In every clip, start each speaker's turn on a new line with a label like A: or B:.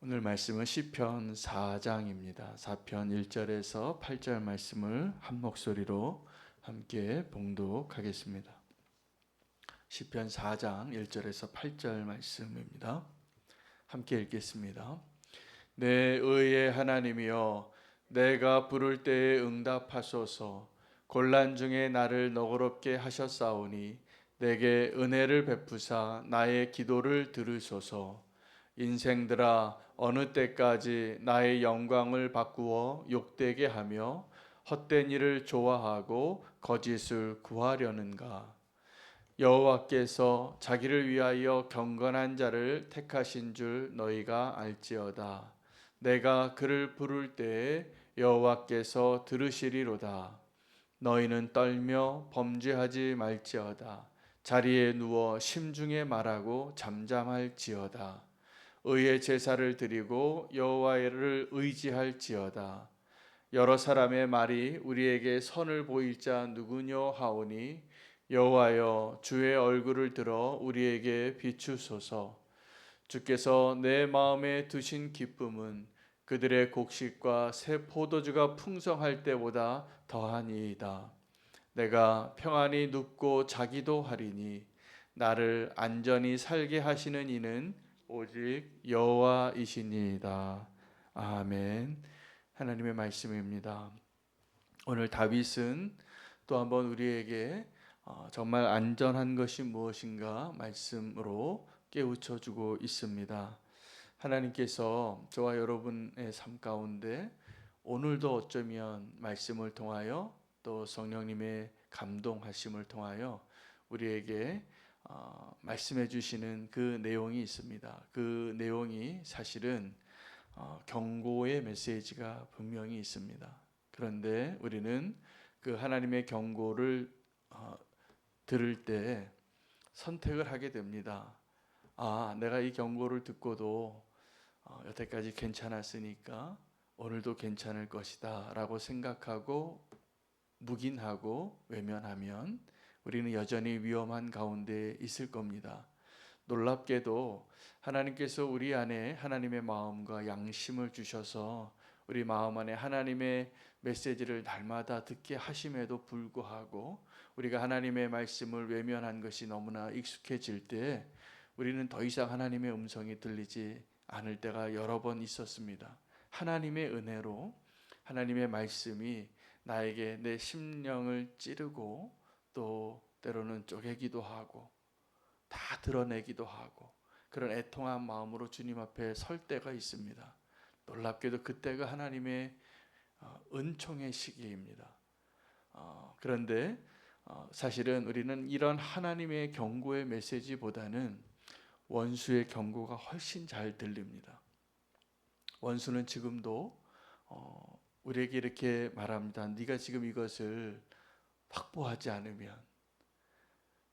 A: 오늘 말씀은 시편 4장입니다. 4편 1절에서 8절 말씀을 한 목소리로 함께 봉독하겠습니다. 시편 4장 1절에서 8절 말씀입니다. 함께 읽겠습니다. 내 의의 하나님이여, 내가 부를 때에 응답하소서. 곤란 중에 나를 너그럽게 하셨사오니 내게 은혜를 베푸사 나의 기도를 들으소서. 인생들아, 어느 때까지 나의 영광을 바꾸어 욕되게 하며 헛된 일을 좋아하고 거짓을 구하려는가? 여호와께서 자기를 위하여 경건한 자를 택하신 줄 너희가 알지어다. 내가 그를 부를 때에 여호와께서 들으시리로다. 너희는 떨며 범죄하지 말지어다. 자리에 누워 심중에 말하고 잠잠할지어다. 의의 제사를 드리고 여호와를 의지할지어다. 여러 사람의 말이 우리에게 선을 보일 자 누구뇨 하오니 여호와여, 주의 얼굴을 들어 우리에게 비추소서. 주께서 내 마음에 두신 기쁨은 그들의 곡식과 새 포도주가 풍성할 때보다 더하니이다. 내가 평안히 눕고 자기도 하리니 나를 안전히 살게 하시는 이는 오직 여호와이시니이다. 아멘. 하나님의 말씀입니다. 오늘 다윗은 또 한번 우리에게 정말 안전한 것이 무엇인가 말씀으로 깨우쳐 주고 있습니다. 하나님께서 저와 여러분의 삶 가운데 오늘도 어쩌면 말씀을 통하여 또 성령님의 감동하심을 통하여 우리에게 말씀해 주시는 그 내용이 있습니다. 그 내용이 사실은 경고의 메시지가 분명히 있습니다. 그런데 우리는 그 하나님의 경고를 들을 때 선택을 하게 됩니다. 내가 이 경고를 듣고도 여태까지 괜찮았으니까 오늘도 괜찮을 것이다 라고 생각하고 묵인하고 외면하면 우리는 여전히 위험한 가운데 있을 겁니다. 놀랍게도 하나님께서 우리 안에 하나님의 마음과 양심을 주셔서 우리 마음 안에 하나님의 메시지를 날마다 듣게 하심에도 불구하고 우리가 하나님의 말씀을 외면한 것이 너무나 익숙해질 때 우리는 더 이상 하나님의 음성이 들리지 않을 때가 여러 번 있었습니다. 하나님의 은혜로 하나님의 말씀이 나에게 내 심령을 찌르고 또 때로는 쪼개기도 하고 다 드러내기도 하고 그런 애통한 마음으로 주님 앞에 설 때가 있습니다. 놀랍게도 그때가 하나님의 은총의 시기입니다. 그런데 사실은 우리는 이런 하나님의 경고의 메시지보다는 원수의 경고가 훨씬 잘 들립니다. 원수는 지금도 우리에게 이렇게 말합니다. 네가 지금 이것을 확보하지 않으면,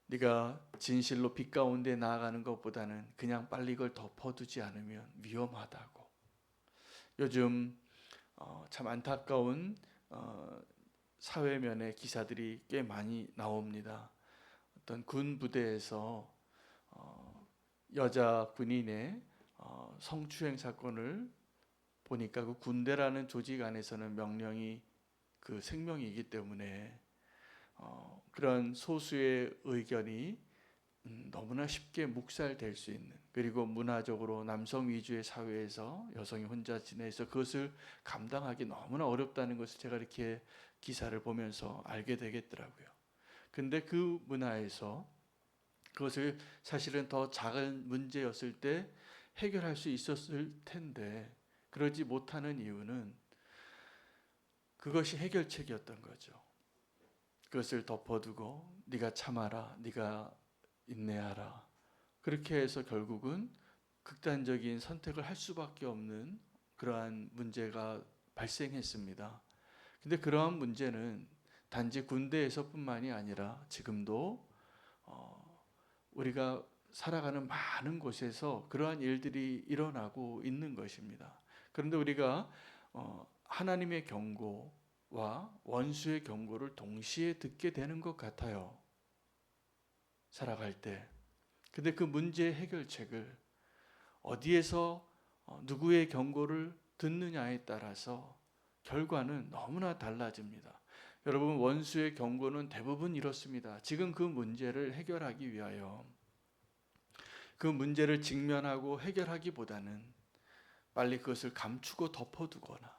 A: 네가 진실로 빛 가운데 나아가는 것보다는 그냥 빨리 이걸 덮어두지 않으면 위험하다고. 요즘 참 안타까운 사회면의 기사들이 꽤 많이 나옵니다. 어떤 군 부대에서 여자 군인의 성추행 사건을 보니까 그 군대라는 조직 안에서는 명령이 그 생명이기 때문에 그런 소수의 의견이 너무나 쉽게 묵살될 수 있는, 그리고 문화적으로 남성 위주의 사회에서 여성이 혼자 지내서 그것을 감당하기 너무나 어렵다는 것을 제가 이렇게 기사를 보면서 알게 되겠더라고요. 근데 그 문화에서 그것을 사실은 더 작은 문제였을 때 해결할 수 있었을 텐데 그러지 못하는 이유는 그것이 해결책이었던 거죠. 그것을 덮어두고 네가 참아라, 네가 인내하라, 그렇게 해서 결국은 극단적인 선택을 할 수밖에 없는 그러한 문제가 발생했습니다. 근데 그러한 문제는 단지 군대에서뿐만이 아니라 지금도 우리가 살아가는 많은 곳에서 그러한 일들이 일어나고 있는 것입니다. 그런데 우리가 하나님의 경고와 원수의 경고를 동시에 듣게 되는 것 같아요. 살아갈 때. 근데 그 문제의 해결책을 어디에서 누구의 경고를 듣느냐에 따라서 결과는 너무나 달라집니다. 여러분, 원수의 경고는 대부분 이렇습니다. 지금 그 문제를 해결하기 위하여 그 문제를 직면하고 해결하기보다는 빨리 그것을 감추고 덮어두거나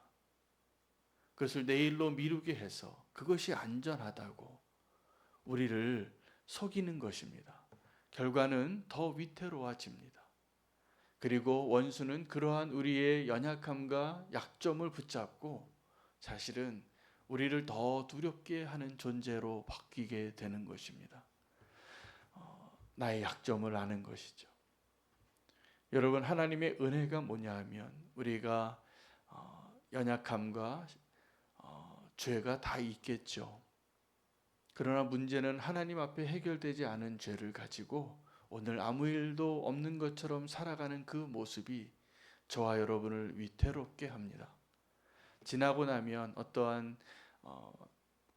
A: 그것을 내일로 미루게 해서 그것이 안전하다고 우리를 속이는 것입니다. 결과는 더 위태로워집니다. 그리고 원수는 그러한 우리의 연약함과 약점을 붙잡고 사실은 우리를 더 두렵게 하는 존재로 바뀌게 되는 것입니다. 나의 약점을 아는 것이죠. 여러분, 하나님의 은혜가 뭐냐 하면 우리가 연약함과 죄가 다 있겠죠. 그러나 문제는 하나님 앞에 해결되지 않은 죄를 가지고 오늘 아무 일도 없는 것처럼 살아가는 그 모습이 저와 여러분을 위태롭게 합니다. 지나고 나면 어떠한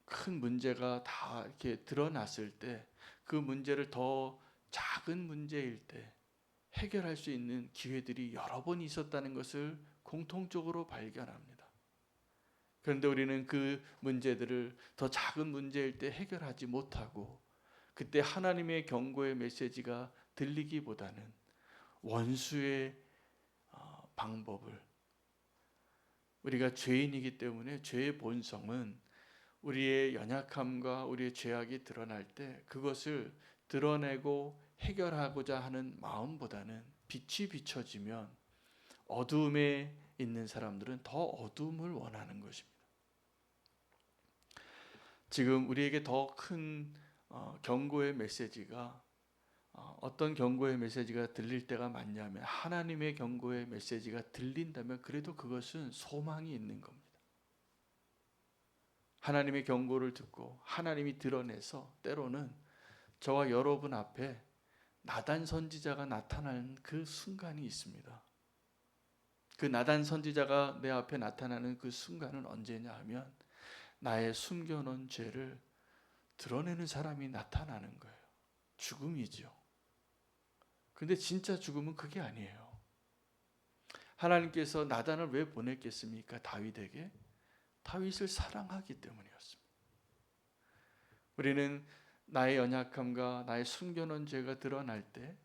A: 큰 문제가 다 이렇게 드러났을 때 그 문제를 더 작은 문제일 때 해결할 수 있는 기회들이 여러 번 있었다는 것을 공통적으로 발견합니다. 그런데 우리는 그 문제들을 더 작은 문제일 때 해결하지 못하고 그때 하나님의 경고의 메시지가 들리기보다는 원수의 방법을, 우리가 죄인이기 때문에 죄의 본성은 우리의 연약함과 우리의 죄악이 드러날 때 그것을 드러내고 해결하고자 하는 마음보다는 빛이 비춰지면 어두움에 있는 사람들은 더 어두움을 원하는 것입니다. 지금 우리에게 더 큰 경고의 메시지가 어떤 경고의 메시지가 들릴 때가 많냐면 하나님의 경고의 메시지가 들린다면 그래도 그것은 소망이 있는 겁니다. 하나님의 경고를 듣고 하나님이 드러내서 때로는 저와 여러분 앞에 나단 선지자가 나타나는 그 순간이 있습니다. 그 나단 선지자가 내 앞에 나타나는 그 순간은 언제냐 하면 나의 숨겨놓은 죄를 드러내는 사람이 나타나는 거예요. 죽음이죠. 근데 진짜 죽음은 그게 아니에요. 하나님께서 나단을 왜 보냈겠습니까? 다윗에게? 다윗을 사랑하기 때문이었습니다. 우리는 나의 연약함과 나의 숨겨놓은 죄가 드러날 때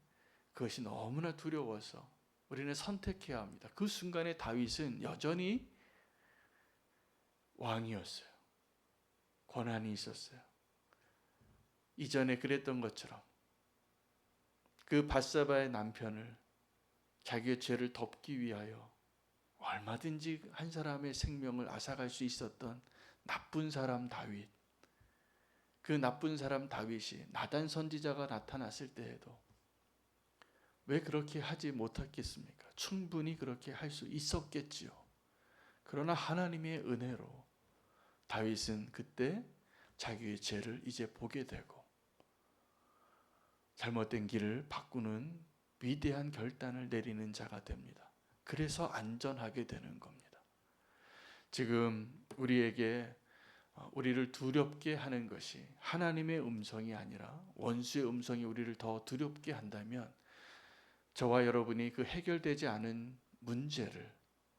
A: 그것이 너무나 두려워서 우리는 선택해야 합니다. 그 순간에 다윗은 여전히 왕이었어요. 권한이 있었어요. 이전에 그랬던 것처럼 그 밧세바의 남편을 자기의 죄를 덮기 위하여 얼마든지 한 사람의 생명을 앗아갈 수 있었던 나쁜 사람 다윗, 그 나쁜 사람 다윗이 나단 선지자가 나타났을 때에도 왜 그렇게 하지 못했겠습니까? 충분히 그렇게 할 수 있었겠지요. 그러나 하나님의 은혜로 다윗은 그때 자기의 죄를 이제 보게 되고 잘못된 길을 바꾸는 위대한 결단을 내리는 자가 됩니다. 그래서 안전하게 되는 겁니다. 지금 우리를 두렵게 하는 것이 하나님의 음성이 아니라 원수의 음성이 우리를 더 두렵게 한다면 저와 여러분이 그 해결되지 않은 문제를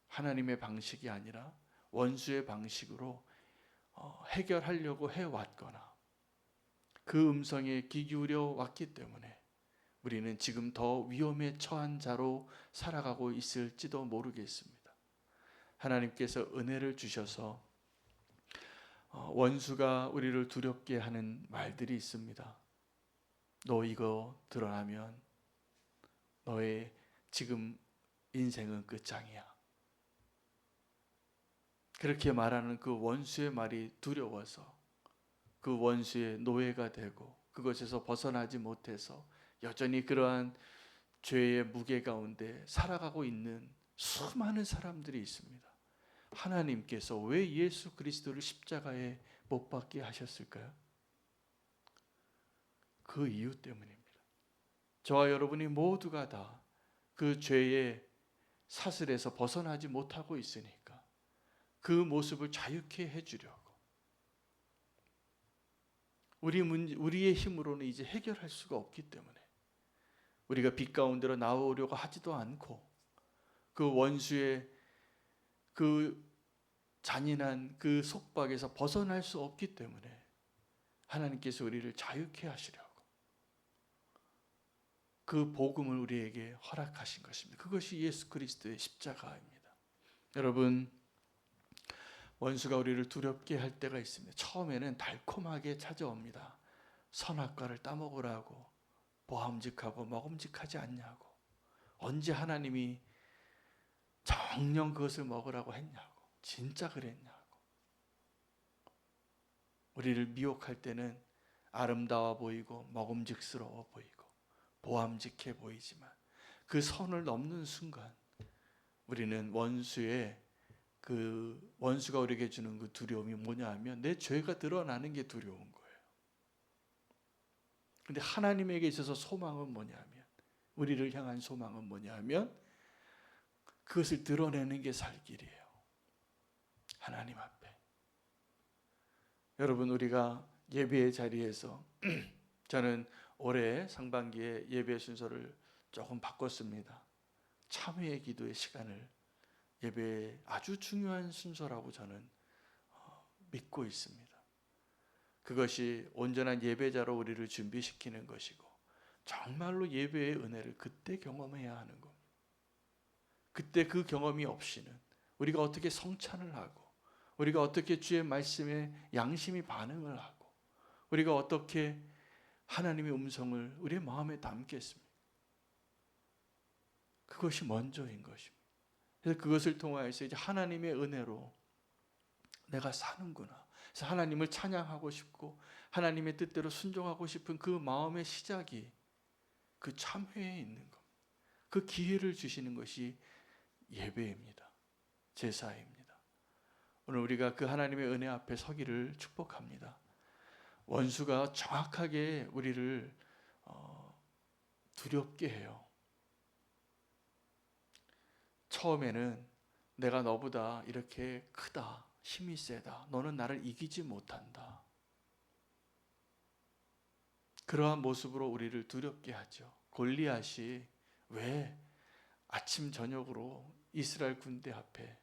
A: 하나님의 방식이 아니라 원수의 방식으로 해결하려고 해왔거나 그 음성에 귀 기울여 왔기 때문에 우리는 지금 더 위험에 처한 자로 살아가고 있을지도 모르겠습니다. 하나님께서 은혜를 주셔서 원수가 우리를 두렵게 하는 말들이 있습니다. 너 이거 드러나면 너의 지금 인생은 끝장이야. 그렇게 말하는 그 원수의 말이 두려워서 그 원수의 노예가 되고 그것에서 벗어나지 못해서 여전히 그러한 죄의 무게 가운데 살아가고 있는 수많은 사람들이 있습니다. 하나님께서 왜 예수 그리스도를 십자가에 못 박게 하셨을까요? 그 이유 때문입니다. 저와 여러분이 모두가 다 그 죄의 사슬에서 벗어나지 못하고 있으니까 그 모습을 자유케 해주려고 우리의 힘으로는 이제 해결할 수가 없기 때문에 우리가 빛 가운데로 나오려고 하지도 않고 그 원수의 그 잔인한 그 속박에서 벗어날 수 없기 때문에 하나님께서 우리를 자유케 하시려고 그 복음을 우리에게 허락하신 것입니다. 그것이 예수 그리스도의 십자가입니다. 여러분, 원수가 우리를 두렵게 할 때가 있습니다. 처음에는 달콤하게 찾아옵니다. 선악과를 따먹으라고, 보암직하고 먹음직하지 않냐고, 언제 하나님이 정녕 그것을 먹으라고 했냐고, 진짜 그랬냐고. 우리를 미혹할 때는 아름다워 보이고 먹음직스러워 보이고 보암직해 보이지만 그 선을 넘는 순간 우리는 원수가 우리에게 주는 그 두려움이 뭐냐 하면 내 죄가 드러나는 게 두려운 거예요. 그런데 하나님에게 있어서 소망은 뭐냐 하면, 우리를 향한 소망은 뭐냐 하면 그것을 드러내는 게 살 길이에요. 하나님 앞에. 여러분, 우리가 예배의 자리에서 저는 올해 상반기에 예배 순서를 조금 바꿨습니다. 참회의 기도의 시간을 예배의 아주 중요한 순서라고 저는 믿고 있습니다. 그것이 온전한 예배자로 우리를 준비시키는 것이고 정말로 예배의 은혜를 그때 경험해야 하는 겁니다. 그때 그 경험이 없이는 우리가 어떻게 성찬을 하고, 우리가 어떻게 주의 말씀에 양심이 반응을 하고, 우리가 어떻게 하나님의 음성을 우리의 마음에 담겠습니까? 그것이 먼저인 것입니다. 그래서 그것을 통하여서 이제 하나님의 은혜로 내가 사는구나. 그래서 하나님을 찬양하고 싶고 하나님의 뜻대로 순종하고 싶은 그 마음의 시작이 그 참회에 있는 겁니다. 그 기회를 주시는 것이 예배입니다. 제사입니다. 오늘 우리가 그 하나님의 은혜 앞에 서기를 축복합니다. 원수가 정확하게 우리를 두렵게 해요. 처음에는 내가 너보다 이렇게 크다, 힘이 세다, 너는 나를 이기지 못한다, 그러한 모습으로 우리를 두렵게 하죠. 골리앗이 왜 아침 저녁으로 이스라엘 군대 앞에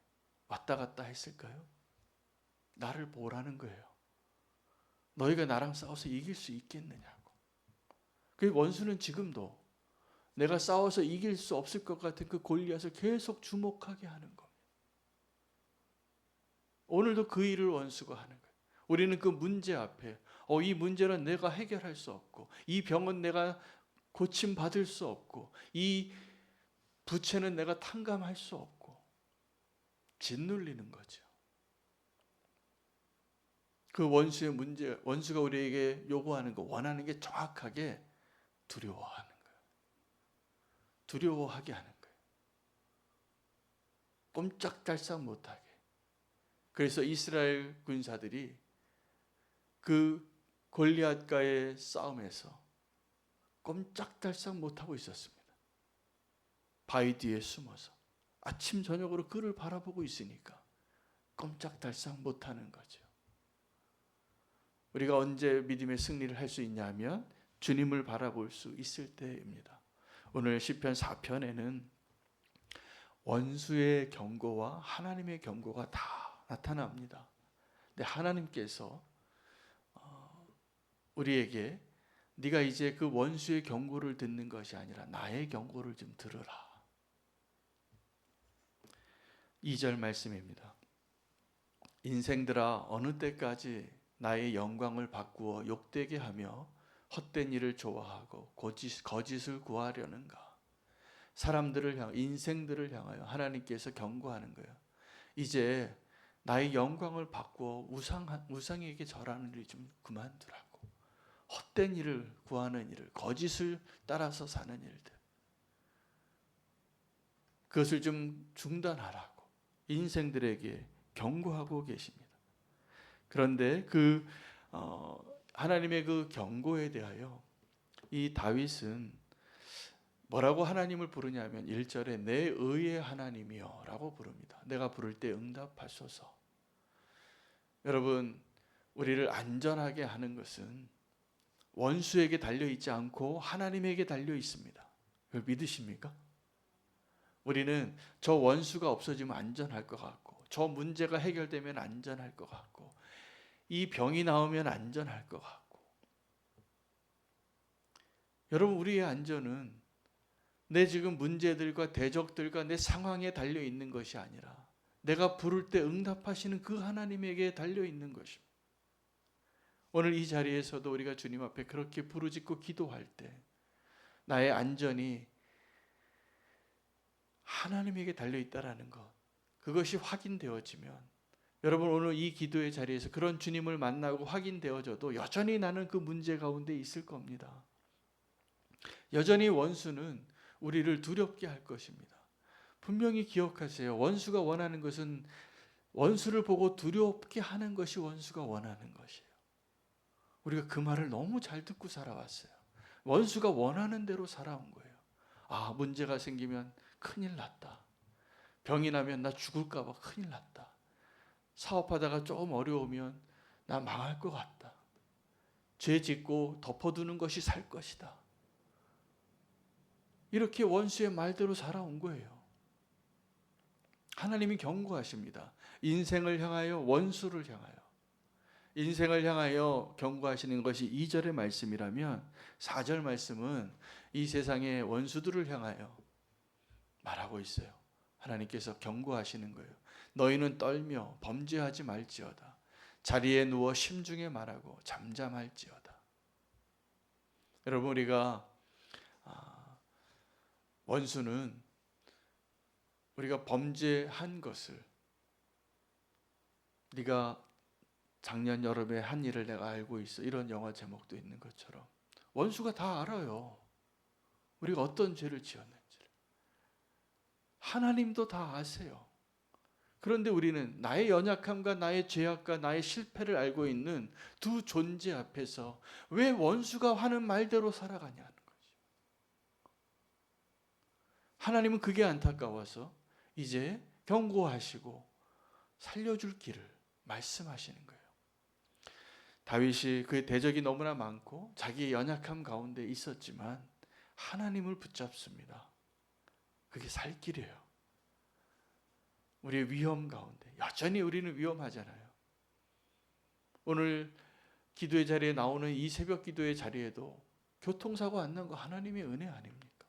A: 왔다 갔다 했을까요? 나를 보라는 거예요. 너희가 나랑 싸워서 이길 수 있겠느냐고. 그 원수는 지금도 내가 싸워서 이길 수 없을 것 같은 그 골리앗을 계속 주목하게 하는 겁니다. 오늘도 그 일을 원수가 하는 거예요. 우리는 그 문제 앞에 이 문제는 내가 해결할 수 없고, 이 병은 내가 고침받을 수 없고, 이 부채는 내가 탕감할 수 없고 짓눌리는 거죠. 그 원수의 문제, 원수가 우리에게 요구하는 거, 원하는 게 정확하게 두려워하는 거예요. 두려워하게 하는 거예요. 꼼짝달싹 못하게. 그래서 이스라엘 군사들이 그 골리앗과의 싸움에서 꼼짝달싹 못하고 있었습니다. 바위 뒤에 숨어서 아침 저녁으로 그를 바라보고 있으니까 꼼짝달싹 못하는 거죠. 우리가 언제 믿음의 승리를 할 수 있냐면 주님을 바라볼 수 있을 때입니다. 오늘 시편 4편에는 원수의 경고와 하나님의 경고가 다 나타납니다. 근데 하나님께서 우리에게 네가 이제 그 원수의 경고를 듣는 것이 아니라 나의 경고를 좀 들으라. 2절 말씀입니다. 인생들아, 어느 때까지 나의 영광을 바꾸어 욕되게 하며 헛된 일을 좋아하고 거짓을 구하려는가. 사람들을 향하여, 인생들을 향하여 하나님께서 경고하는 거예요. 이제 나의 영광을 바꾸어 우상에게 절하는 일 좀 그만두라고. 헛된 일을 구하는 일을, 거짓을 따라서 사는 일들, 그것을 좀 중단하라고 인생들에게 경고하고 계십니다. 그런데 하나님의 그 경고에 대하여 이 다윗은 뭐라고 하나님을 부르냐면 1절에 내 의의 하나님이여 라고 부릅니다. 내가 부를 때 응답하소서. 여러분, 우리를 안전하게 하는 것은 원수에게 달려있지 않고 하나님에게 달려 있습니다. 그걸 믿으십니까? 우리는 저 원수가 없어지면 안전할 것 같고, 저 문제가 해결되면 안전할 것 같고, 이 병이 나오면 안전할 것 같고. 여러분, 우리의 안전은 내 지금 문제들과 대적들과 내 상황에 달려 있는 것이 아니라 내가 부를 때 응답하시는 그 하나님에게 달려 있는 것입니다. 오늘 이 자리에서도 우리가 주님 앞에 그렇게 부르짖고 기도할 때 나의 안전이 하나님에게 달려 있다라는 것, 그것이 확인되어지면, 여러분 오늘 이 기도의 자리에서 그런 주님을 만나고 확인되어져도 여전히 나는 그 문제 가운데 있을 겁니다. 여전히 원수는 우리를 두렵게 할 것입니다. 분명히 기억하세요. 원수가 원하는 것은 원수를 보고 두렵게 하는 것이 원수가 원하는 것이에요. 우리가 그 말을 너무 잘 듣고 살아왔어요. 원수가 원하는 대로 살아온 거예요. 아, 문제가 생기면 큰일 났다. 병이 나면 나 죽을까 봐 큰일 났다. 사업하다가 조금 어려우면 나 망할 것 같다. 죄 짓고 덮어두는 것이 살 것이다. 이렇게 원수의 말대로 살아온 거예요. 하나님이 경고하십니다. 인생을 향하여, 원수를 향하여. 인생을 향하여 경고하시는 것이 2절의 말씀이라면 4절 말씀은 이 세상의 원수들을 향하여 말하고 있어요. 하나님께서 경고하시는 거예요. 너희는 떨며 범죄하지 말지어다. 자리에 누워 심중에 말하고 잠잠할지어다. 여러분, 우리가 원수는 우리가 범죄한 것을, 네가 작년 여름에 한 일을 내가 알고 있어, 이런 영화 제목도 있는 것처럼 원수가 다 알아요. 우리가 어떤 죄를 지었는지를. 하나님도 다 아세요. 그런데 우리는 나의 연약함과 나의 죄악과 나의 실패를 알고 있는 두 존재 앞에서 왜 원수가 하는 말대로 살아가냐는 거죠. 하나님은 그게 안타까워서 이제 경고하시고 살려줄 길을 말씀하시는 거예요. 다윗이 그의 대적이 너무나 많고 자기의 연약함 가운데 있었지만 하나님을 붙잡습니다. 그게 살 길이에요. 우리의 위험 가운데, 여전히 우리는 위험하잖아요. 오늘 기도의 자리에 나오는 이 새벽 기도의 자리에도 교통사고 안 난 거 하나님의 은혜 아닙니까?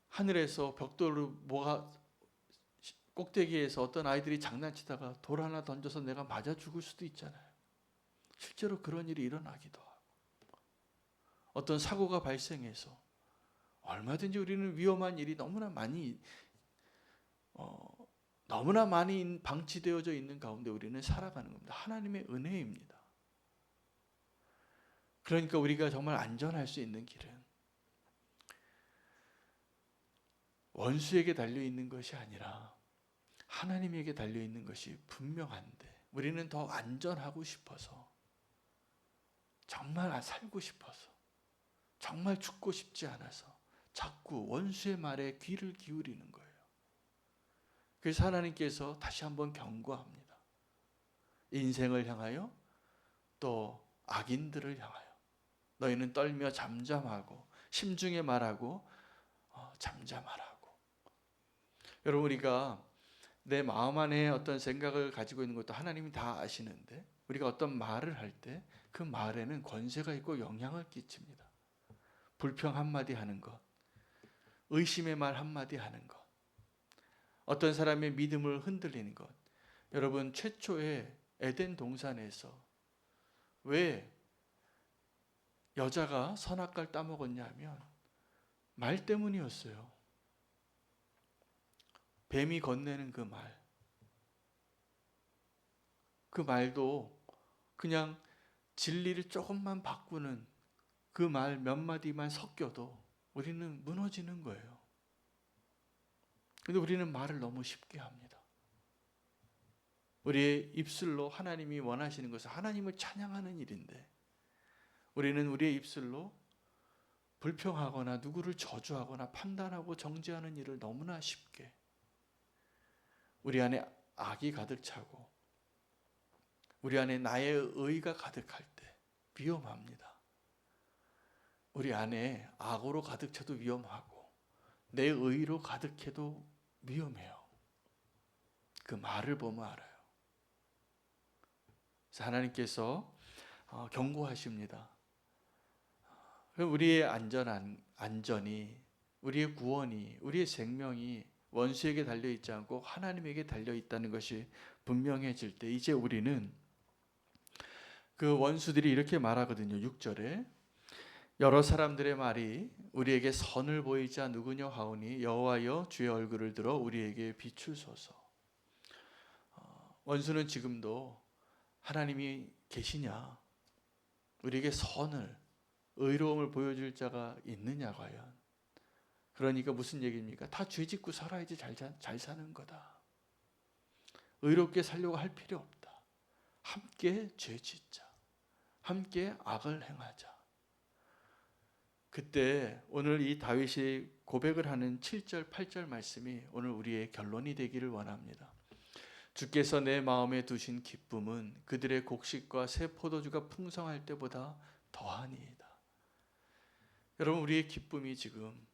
A: 하늘에서 벽돌로 뭐가 꼭대기에서 어떤 아이들이 장난치다가 돌 하나 던져서 내가 맞아 죽을 수도 있잖아요. 실제로 그런 일이 일어나기도 하고, 어떤 사고가 발생해서 얼마든지 우리는 위험한 일이 너무나 많이 방치되어져 있는 가운데 우리는 살아가는 겁니다. 하나님의 은혜입니다. 그러니까 우리가 정말 안전할 수 있는 길은 원수에게 달려있는 것이 아니라 하나님에게 달려있는 것이 분명한데, 우리는 더 안전하고 싶어서, 정말 살고 싶어서, 정말 죽고 싶지 않아서 자꾸 원수의 말에 귀를 기울이는 거예요. 그래서 하나님께서 다시 한번 경고합니다. 인생을 향하여, 또 악인들을 향하여 너희는 떨며 잠잠하고 심중에 말하고 잠잠하라고. 여러분, 우리가 내 마음 안에 어떤 생각을 가지고 있는 것도 하나님이 다 아시는데, 우리가 어떤 말을 할 때 그 말에는 권세가 있고 영향을 끼칩니다. 불평 한마디 하는 것, 의심의 말 한마디 하는 것, 어떤 사람의 믿음을 흔들리는 것. 여러분, 최초의 에덴 동산에서 왜 여자가 선악과를 따먹었냐 하면 말 때문이었어요. 뱀이 건네는 그 말, 그 말도 그냥 진리를 조금만 바꾸는 그 말 몇 마디만 섞여도 우리는 무너지는 거예요. 근데 우리는 말을 너무 쉽게 합니다. 우리의 입술로 하나님이 원하시는 것은 하나님을 찬양하는 일인데, 우리는 우리의 입술로 불평하거나 누구를 저주하거나 판단하고 정죄하는 일을 너무나 쉽게, 우리 안에 악이 가득 차고 우리 안에 나의 의가 가득할 때 위험합니다. 우리 안에 악으로 가득 차도 위험하고 내 의로 가득해도 위험해요. 그 말을 보면 알아요. 그래서 하나님께서 경고하십니다. 우리의 안전이, 우리의 구원이, 우리의 생명이 원수에게 달려있지 않고 하나님에게 달려있다는 것이 분명해질 때 이제 우리는 그 원수들이 이렇게 말하거든요. 6절에 여러 사람들의 말이 우리에게 선을 보이자 누구냐 하오니 여호와여 주의 얼굴을 들어 우리에게 비추소서. 원수는 지금도 하나님이 계시냐, 우리에게 선을, 의로움을 보여줄 자가 있느냐 과연. 그러니까 무슨 얘기입니까? 다 죄짓고 살아야지 잘 사는 거다. 의롭게 살려고 할 필요 없다. 함께 죄짓자, 함께 악을 행하자. 그때 오늘 이 다윗이 고백을 하는 7절 8절 말씀이 오늘 우리의 결론이 되기를 원합니다. 주께서 내 마음에 두신 기쁨은 그들의 곡식과 새 포도주가 풍성할 때보다 더하니이다. 여러분, 우리의 기쁨이 지금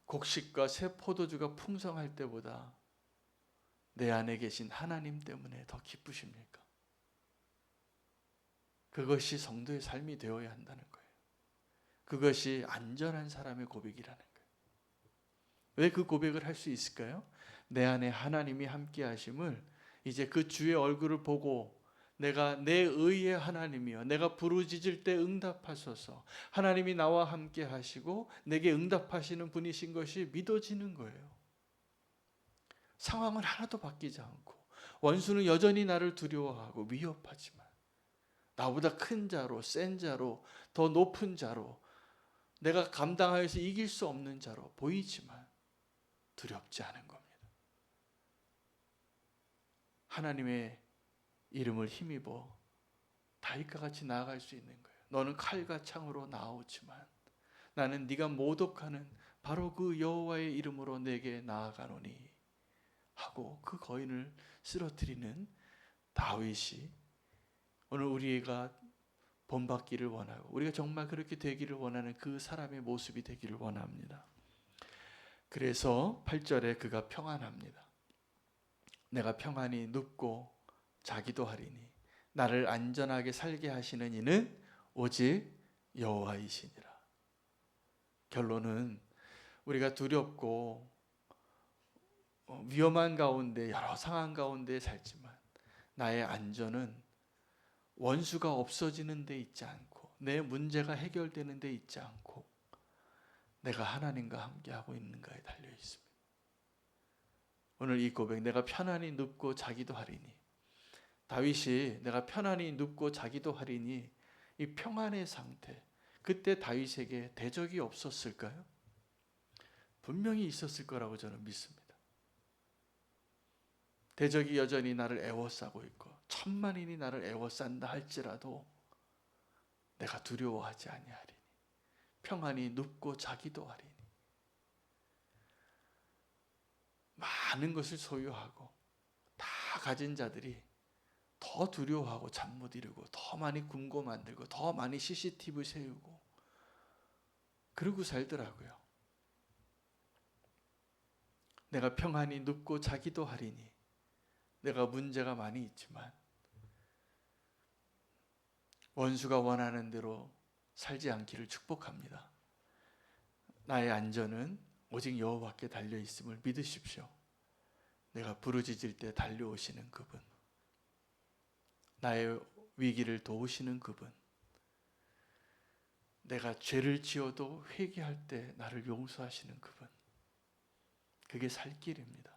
A: 곡식과 새 포도주가 풍성할 때보다 내 안에 계신 하나님 때문에 더 기쁘십니까? 그것이 성도의 삶이 되어야 한다는 거예요. 그것이 안전한 사람의 고백이라는 거예요. 왜 그 고백을 할 수 있을까요? 내 안에 하나님이 함께 하심을 이제 그 주의 얼굴을 보고 내가 내 의의 하나님이여 내가 부르짖을 때 응답하소서, 하나님이 나와 함께 하시고 내게 응답하시는 분이신 것이 믿어지는 거예요. 상황은 하나도 바뀌지 않고 원수는 여전히 나를 두려워하고 위협하지만 나보다 큰 자로, 센 자로, 더 높은 자로, 내가 감당하여서 이길 수 없는 자로 보이지만 두렵지 않은 겁니다. 하나님의 이름을 힘입어 다윗과 같이 나아갈 수 있는 거예요. 너는 칼과 창으로 나오지만 나는 네가 모독하는 바로 그 여호와의 이름으로 내게 나아가노니 하고 그 거인을 쓰러뜨리는 다윗이 오늘 우리가 본받기를 원하고 우리가 정말 그렇게 되기를 원하는 그 사람의 모습이 되기를 원합니다. 그래서 8절에 그가 평안합니다. 내가 평안히 눕고 자기도 하리니 나를 안전하게 살게 하시는 이는 오직 여호와이시니라. 결론은 우리가 두렵고 위험한 가운데 여러 상황 가운데 살지만 나의 안전은 원수가 없어지는 데 있지 않고 내 문제가 해결되는 데 있지 않고 내가 하나님과 함께하고 있는가에 달려 있습니다. 오늘 이 고백, 내가 편안히 눕고 자기도 하리니, 다윗이 내가 편안히 눕고 자기도 하리니 이 평안의 상태, 그때 다윗에게 대적이 없었을까요? 분명히 있었을 거라고 저는 믿습니다. 대적이 여전히 나를 애워싸고 있고 천만인이 나를 애워싼다 할지라도 내가 두려워하지 아니하리니 평안히 눕고 자기도 하리니. 많은 것을 소유하고 다 가진 자들이 더 두려워하고 잠 못 이루고 더 많이 금고 만들고 더 많이 CCTV 세우고 그러고 살더라고요. 내가 평안히 눕고 자기도 하리니 내가 문제가 많이 있지만 원수가 원하는 대로 살지 않기를 축복합니다. 나의 안전은 오직 여호와께 달려 있음을 믿으십시오. 내가 부르짖을 때 달려오시는 그분, 나의 위기를 도우시는 그분, 내가 죄를 지어도 회개할 때 나를 용서하시는 그분, 그게 살 길입니다.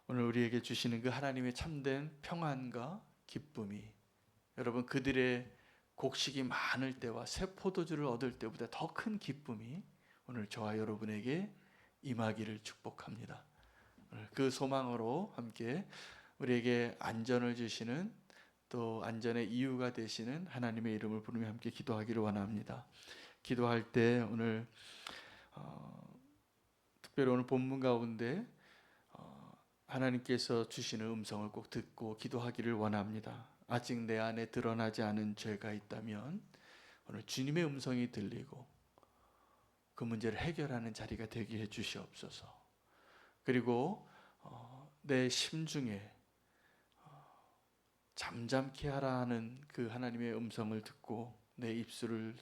A: 오늘 우리에게 주시는 그 하나님의 참된 평안과 기쁨이 여러분 그들의 곡식이 많을 때와 새 포도주를 얻을 때보다 더 큰 기쁨이 오늘 저와 여러분에게 임하기를 축복합니다. 그 소망으로 함께 우리에게 안전을 주시는 또 안전의 이유가 되시는 하나님의 이름을 부르며 함께 기도하기를 원합니다. 기도할 때 오늘 특별히 오늘 본문 가운데 하나님께서 주시는 음성을 꼭 듣고 기도하기를 원합니다. 아직 내 안에 드러나지 않은 죄가 있다면 오늘 주님의 음성이 들리고 그 문제를 해결하는 자리가 되게 해 주시옵소서. 그리고 내 심중에 잠잠케 하라 하는 그 하나님의 음성을 듣고 내 입술을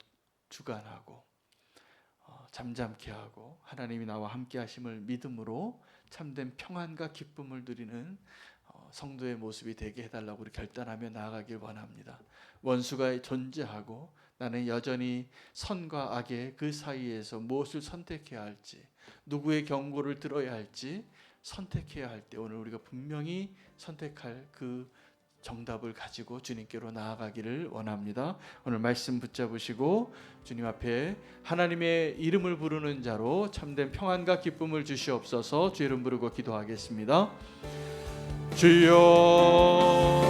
A: 주관하고 잠잠케 하고 하나님이 나와 함께 하심을 믿음으로 참된 평안과 기쁨을 누리는 성도의 모습이 되게 해달라고 우리 결단하며 나아가길 원합니다. 원수가 존재하고 나는 여전히 선과 악의 그 사이에서 무엇을 선택해야 할지, 누구의 경고를 들어야 할지 선택해야 할 때 오늘 우리가 분명히 선택할 그 정답을 가지고 주님께로 나아가기를 원합니다. 오늘 말씀 붙잡으시고 주님 앞에 하나님의 이름을 부르는 자로 참된 평안과 기쁨을 주시옵소서. 주 이름 부르고 기도하겠습니다. 주여